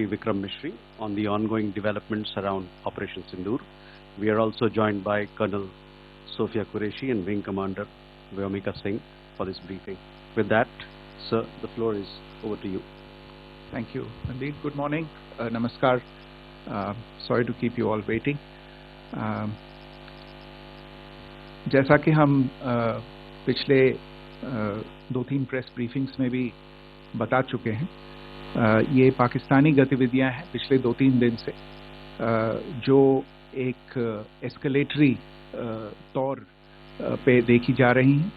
Shri Vikram Mishri on the ongoing developments around Operation Sindoor. We are also joined by Colonel Sophia Qureshi and Wing Commander Vyomika Singh for this briefing. With that, sir, the floor is over to you. Thank you. Indeed, good morning. Namaskar. Sorry to keep you all waiting. जैसा कि हम पिछले 2-3 press briefings में भी बता चुके हैं, ये पाकिस्तानी गतिविधियां हैं पिछले 2-3 दिन से, जो एक एस्केलेटरी तौर पे देखी जा रही हैं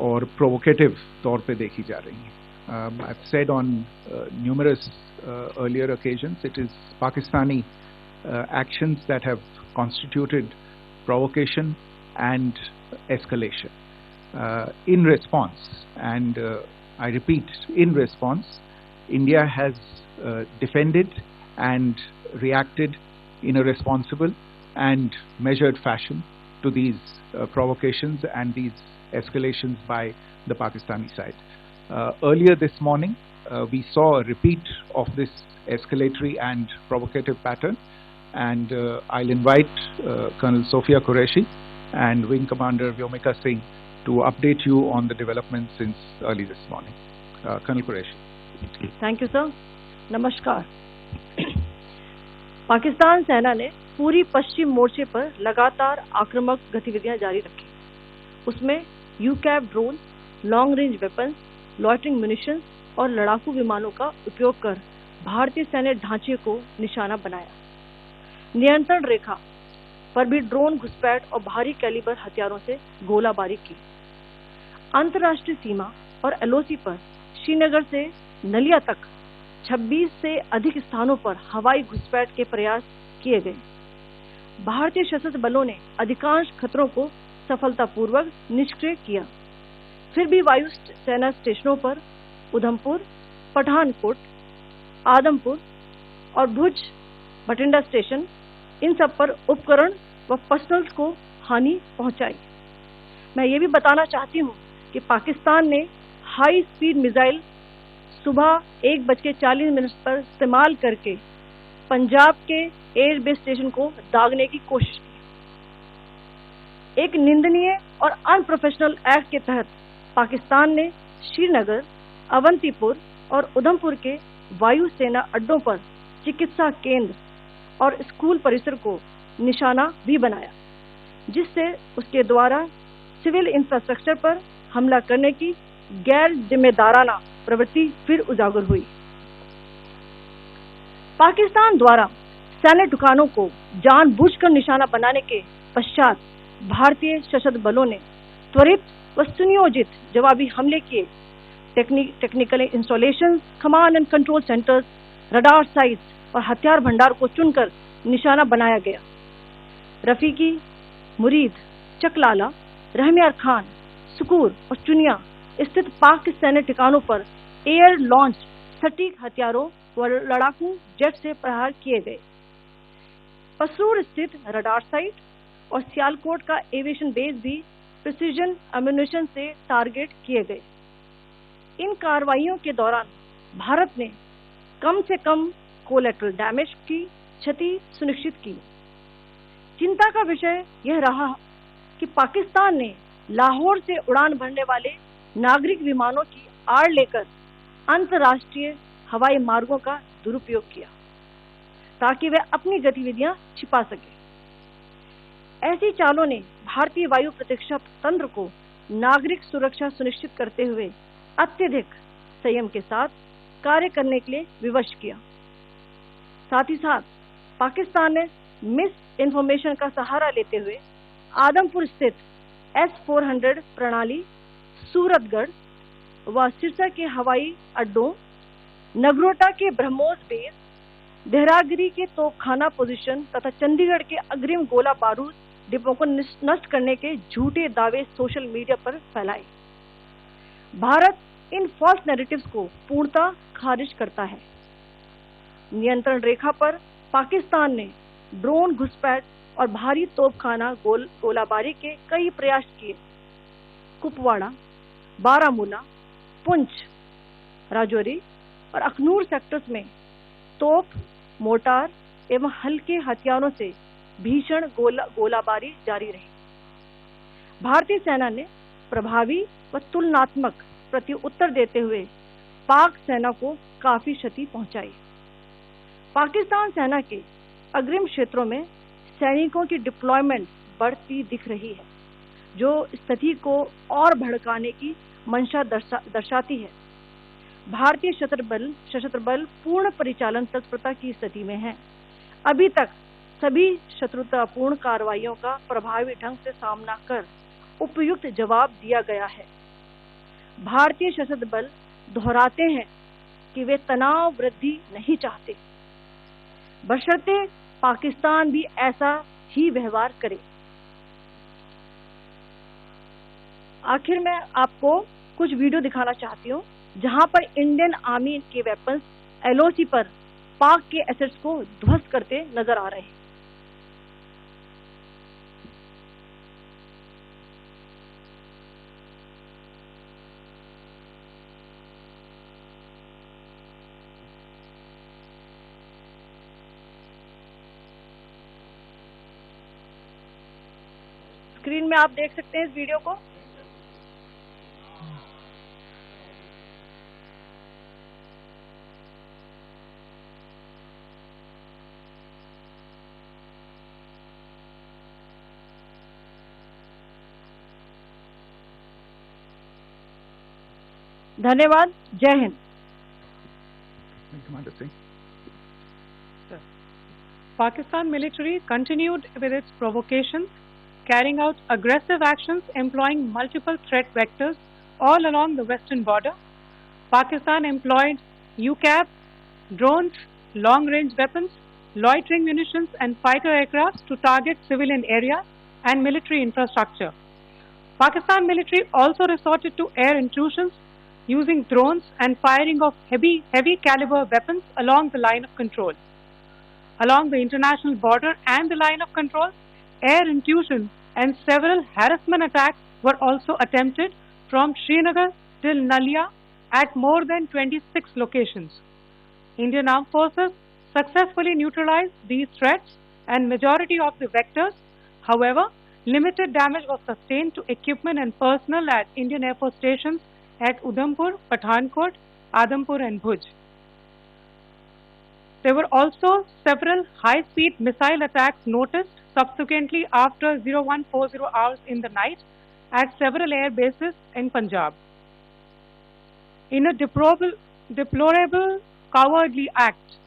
और प्रोवोकेटिव तौर पे देखी जा रही हैं. I've said on numerous earlier occasions, it is Pakistani actions that have constituted provocation and escalation. In response, and I repeat, in response, India has defended and reacted in a responsible and measured fashion to these provocations and these escalations by the Pakistani side. Earlier this morning, we saw a repeat of this escalatory and provocative pattern, and I'll invite Colonel Sophia Qureshi and Wing Commander Vyomika Singh to update you on the developments since early this morning. Colonel Qureshi. Thank you, sir. नमस्कार. पाकिस्तान सेना ने पूरी पश्चिम मोर्चे पर लगातार आक्रामक गतिविधियां जारी रखी. उसमें UCAV drone, long range weapons, loitering munitions और लड़ाकू विमानों का उपयोग कर भारतीय सैन्य ढांचे को निशाना बनाया. नियंत्रण रेखा पर भी ड्रोन घुसपैठ और भारी कैलिबर हथियारों से गोलाबारी की. अंतर्राष्ट्रीय सीमा और एलओसी पर श्रीनगर से नलिया तक 26 से अधिक स्थानों पर हवाई घुसपैठ के प्रयास किए गए. भारतीय सशस्त्र बलों ने अधिकांश खतरों को सफलतापूर्वक निष्क्रिय किया. फिर भी वायु सेना स्टेशनों पर उधमपुर, पठानकोट, आदमपुर और भुज बठिंडा स्टेशन, इन सब पर उपकरण व पर्सनल्स को हानि पहुंचाई. मैं ये भी बताना चाहती हूं कि पाकिस्तान ने हाई स्पीड मिसाइल सुबह 1:40 पर इस्तेमाल करके पंजाब के एयरबेस स्टेशन को दागने की कोशिश की. एक निंदनीय और अनप्रोफेशनल एक्ट के तहत पाकिस्तान ने श्रीनगर, अवंतीपुर और उधमपुर के वायु सेना अड्डों पर चिकित्सा केंद्र और स्कूल परिसर को निशाना भी बनाया, जिससे उसके द्वारा सिविल इंफ्रास्ट्रक्चर पर हमला करने की गैर जिम्मेदाराना प्रवृत्ति फिर उजागर हुई. पाकिस्तान द्वारा सैन्य ठिकानों को जानबूझकर निशाना बनाने के पश्चात भारतीय सशस्त्र बलों ने त्वरित व सुनियोजित जवाबी हमले किए. Technical installations, command and control centres, radar sites और हथियार भंडार को चुनकर निशाना बनाया गया. रफीकी, मुरीद, चकलाला, रहमियार खान, सुकूर और चुनिया स्थित पाक सैन्य ठिकानों पर एयर लॉन्च सटीक हथियारों व लड़ाकू जेट से प्रहार किए गए. पसरूर स्थित रडार साइट और सियालकोट का एविएशन बेस भी प्रिसीजन एम्यूनिशन से टारगेट किए गए. इन कार्रवाइयों के दौरान भारत ने कम से कम कोलैटरल डैमेज की क्षति सुनिश्चित की. चिंता का विषय यह रहा कि पाकिस्तान ने लाहौर से उड़ान भरने वाले नागरिक विमानों की आड़ लेकर अंतर्राष्ट्रीय हवाई मार्गों का दुरुपयोग किया ताकि वे अपनी गतिविधियां छिपा सके. ऐसी चालों ने भारतीय वायु प्रतिरक्षा तंत्र को नागरिक सुरक्षा सुनिश्चित करते हुए अत्यधिक संयम के साथ कार्य करने के लिए विवश किया. साथ ही साथ पाकिस्तान ने मिस इन्फॉर्मेशन का सहारा लेते हुए आदमपुर स्थित S-400 प्रणाली, सूरतगढ़ व सिरसा के हवाई अड्डों, नगरोटा के ब्रह्मोस बेस, देहरागिरी के तोपखाना पोजीशन तथा चंडीगढ़ के अग्रिम गोला बारूद डिपो को नष्ट करने के झूठे दावे सोशल मीडिया पर फैलाए. भारत इन फॉल्स नैरेटिव्स को पूर्णतः खारिज करता है. नियंत्रण रेखा पर पाकिस्तान ने ड्रोन घुसपैठ और भारी तोपखाना गोलाबारी के कई प्रयास किए. कुपवाड़ा, बारामूला, पुंछ, राजौरी और अखनूर सेक्टर्स में तोप, मोर्टार एवं हल्के हथियारों से भीषण गोलाबारी जारी रही। भारतीय सेना ने प्रभावी व तुलनात्मक प्रत्युत्तर देते हुए पाक सेना को काफी क्षति पहुंचाई। पाकिस्तान सेना के अग्रिम क्षेत्रों में सैनिकों की डिप्लॉयमेंट बढ़ती दिख रही है, जो स्थिति को और भड़काने की मंशा दर्शाती है। भारतीय सशस्त्र बल पूर्ण परिचालन तत्परता की स्थिति में है। अभी तक सभी शत्रुतापूर्ण कार्रवाइयों का प्रभावी ढंग से सामना कर उपयुक्त जवाब दिया गया है। भारतीय सशस्त्र बल दोहराते हैं कि वे तनाव वृद्धि नहीं चाहते, बशर्ते पाकिस्तान भी ऐसा ही व्यवहार करे। आखिर में आपको कुछ वीडियो दिखाना चाहती हूँ जहां पर इंडियन आर्मी के वेपन्स LOC पर पाक के एसेट्स को ध्वस्त करते नजर आ रहे हैं। स्क्रीन में आप देख सकते हैं इस वीडियो को। धन्यवाद। जय Hind. Pakistan military continued with its provocations, carrying out aggressive actions employing multiple threat vectors all along the western border. Pakistan employed UCAV, drones, long-range weapons, loitering munitions and fighter aircraft to target civilian areas and military infrastructure. Pakistan military also resorted to air intrusions using drones and firing of heavy caliber weapons along the line of control. Along the international border and the line of control, air intrusion and several harassment attacks were also attempted from Srinagar till Nalia at more than 26 locations. Indian Armed Forces successfully neutralized these threats and majority of the vectors. However, limited damage was sustained to equipment and personnel at Indian Air Force stations at Udhampur, Pathankot, Adampur and Bhuj. There were also several high-speed missile attacks noticed subsequently after 0140 hours in the night at several air bases in Punjab. In a deplorable cowardly act,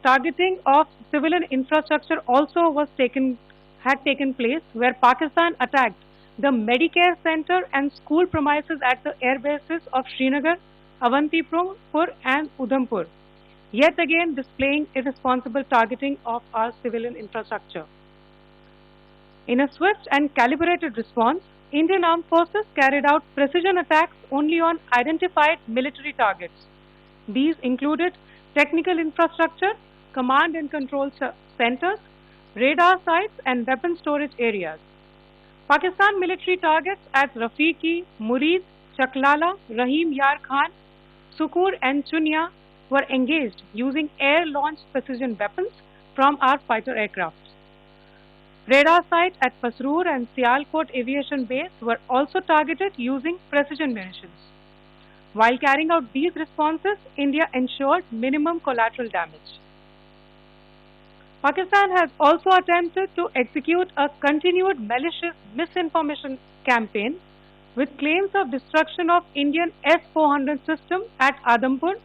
targeting of civilian infrastructure also had taken place, where Pakistan attacked the Medicare Center and school premises at the air bases of Srinagar, Avantipur and Udhampur, yet again displaying irresponsible targeting of our civilian infrastructure. In a swift and calibrated response, Indian Armed Forces carried out precision attacks only on identified military targets. These included technical infrastructure, command and control centers, radar sites and weapon storage areas. Pakistan military targets at Rafiqi, Murid, Chaklala, Rahim Yar Khan, Sukur and Chunya were engaged using air-launched precision weapons from our fighter aircraft. Radar sites at Pasroor and Sialkot Aviation Base were also targeted using precision munitions. While carrying out these responses, India ensured minimum collateral damage. Pakistan has also attempted to execute a continued malicious misinformation campaign with claims of destruction of Indian S-400 system at Adampur,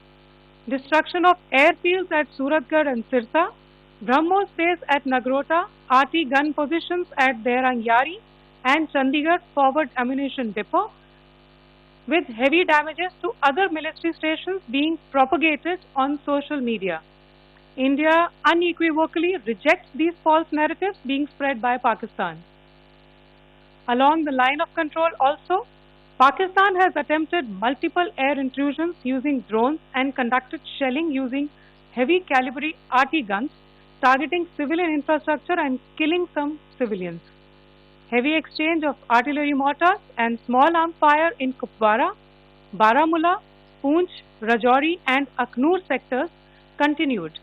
destruction of airfields at Suratgarh and Sirsa, BrahMos base at Nagrota, RT gun positions at Dehrangyari and Chandigarh forward ammunition depot, with heavy damages to other military stations being propagated on social media. India unequivocally rejects these false narratives being spread by Pakistan. Along the line of control also, Pakistan has attempted multiple air intrusions using drones and conducted shelling using heavy caliber RT guns, targeting civilian infrastructure and killing some civilians. Heavy exchange of artillery mortars and small arms fire in Kupwara, Baramulla, Poonch, Rajouri and Aknoor sectors continued,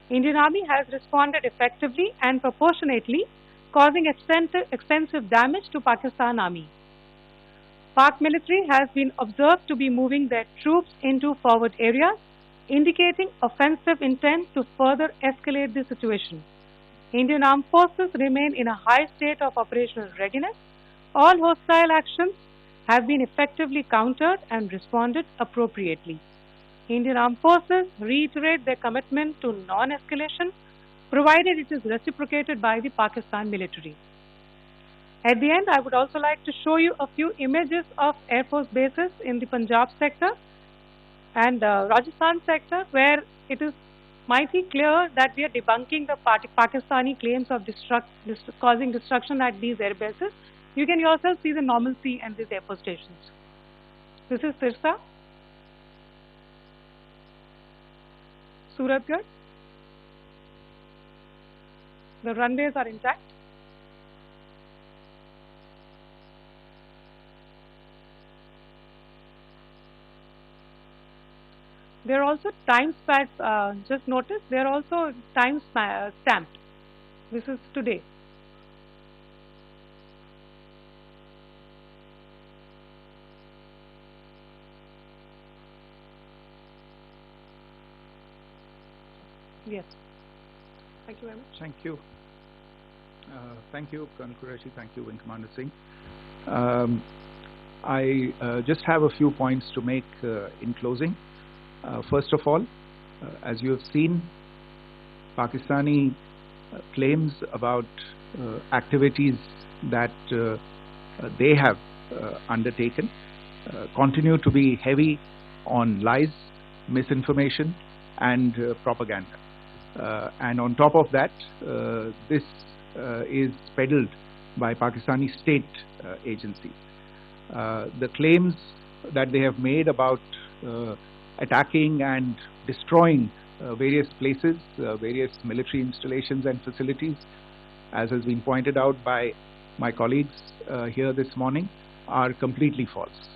Indian Army has responded effectively and proportionately, causing extensive damage to Pakistan Army. Pak military has been observed to be moving their troops into forward areas, indicating offensive intent to further escalate the situation. Indian armed forces remain in a high state of operational readiness. All hostile actions have been effectively countered and responded appropriately. Indian armed forces reiterate their commitment to non-escalation, provided it is reciprocated by the Pakistan military. At the end, I would also like to show you a few images of Air Force bases in the Punjab sector and Rajasthan sector, where it is mighty clear that we are debunking the Pakistani claims of causing destruction at these air bases. You can yourself see the normalcy and these air force stations. This is Sirsa, Suratgarh. The runways are intact. There are also time stamps, just notice, they are also time stamped. This is today. Yes. Thank you very much. Thank you. Thank you, Colonel Qureshi. Thank you, Wing Commander Singh. I just have a few points to make in closing. First of all, as you have seen, Pakistani claims about activities that they have undertaken continue to be heavy on lies, misinformation, and propaganda. And on top of that, this is peddled by Pakistani state agencies. The claims that they have made about attacking and destroying various places, various military installations and facilities, as has been pointed out by my colleagues here this morning, are completely false.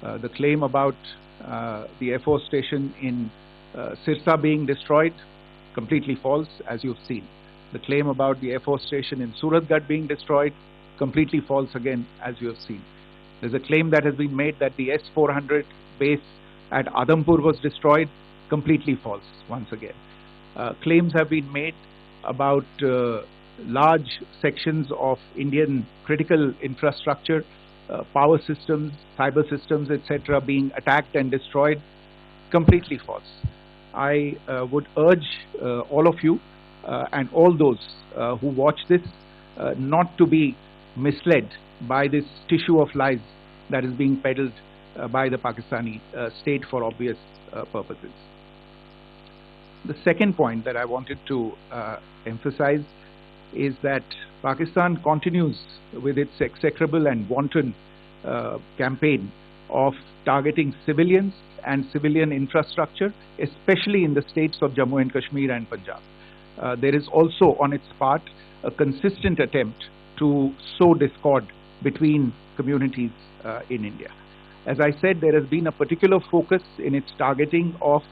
The claim about the Air Force station in Sirsa being destroyed, completely false, as you've seen. The claim about the Air Force station in Suratgarh being destroyed, completely false again, as you have seen. There's a claim that has been made that the S-400 base at Adampur was destroyed, completely false once again. Claims have been made about large sections of Indian critical infrastructure, power systems, cyber systems, etc. being attacked and destroyed, completely false. I would urge all of you and all those who watch this not to be misled by this tissue of lies that is being peddled by the Pakistani state for obvious purposes. The second point that I wanted to emphasize is that Pakistan continues with its execrable and wanton campaign of targeting civilians and civilian infrastructure, especially in the states of Jammu and Kashmir and Punjab. There is also on its part a consistent attempt to sow discord between communities in India. As I said, there has been a particular focus in its targeting of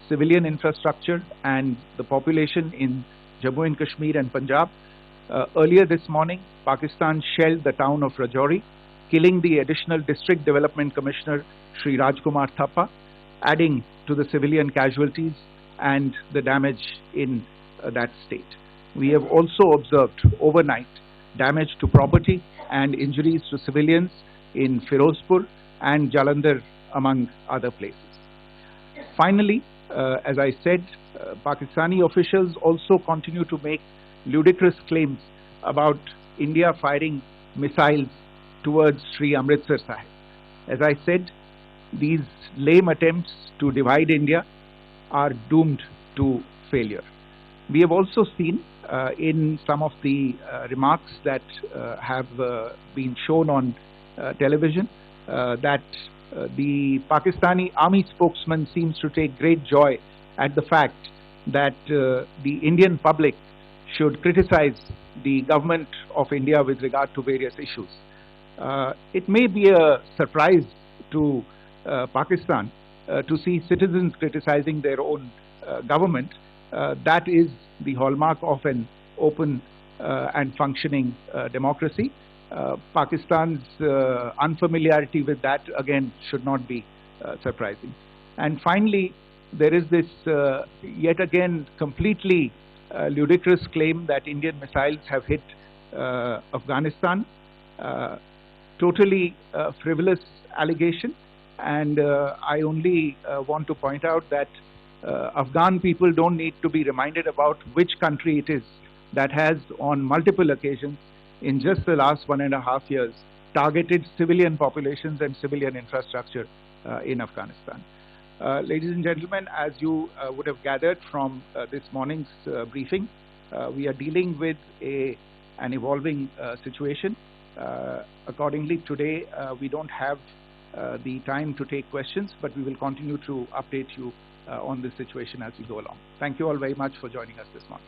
civilian infrastructure and the population in Jammu and Kashmir and Punjab. Earlier this morning, Pakistan shelled the town of Rajouri, killing the additional District Development Commissioner, Shri Rajkumar Thappa, adding to the civilian casualties and the damage in that state. We have also observed overnight damage to property and injuries to civilians in Firozpur and Jalandhar, among other places. Finally, as I said, Pakistani officials also continue to make ludicrous claims about India firing missiles towards Sri Amritsar Sahib. As I said, these lame attempts to divide India are doomed to failure. We have also seen in some of the remarks that have been shown on television that the Pakistani army spokesman seems to take great joy at the fact that the Indian public should criticize the government of India with regard to various issues. It may be a surprise to Pakistan to see citizens criticizing their own government, That is the hallmark of an open and functioning democracy. Pakistan's unfamiliarity with that, again, should not be surprising. And finally, there is this yet again completely ludicrous claim that Indian missiles have hit Afghanistan. Totally frivolous allegation, and I only want to point out that Afghan people don't need to be reminded about which country it is that has on multiple occasions in just the last 1.5 years targeted civilian populations and civilian infrastructure in Afghanistan. Ladies and gentlemen, as you would have gathered from this morning's briefing, we are dealing with an evolving situation. Accordingly, today we don't have the time to take questions, but we will continue to update you on this situation as we go along. Thank you all very much for joining us this morning.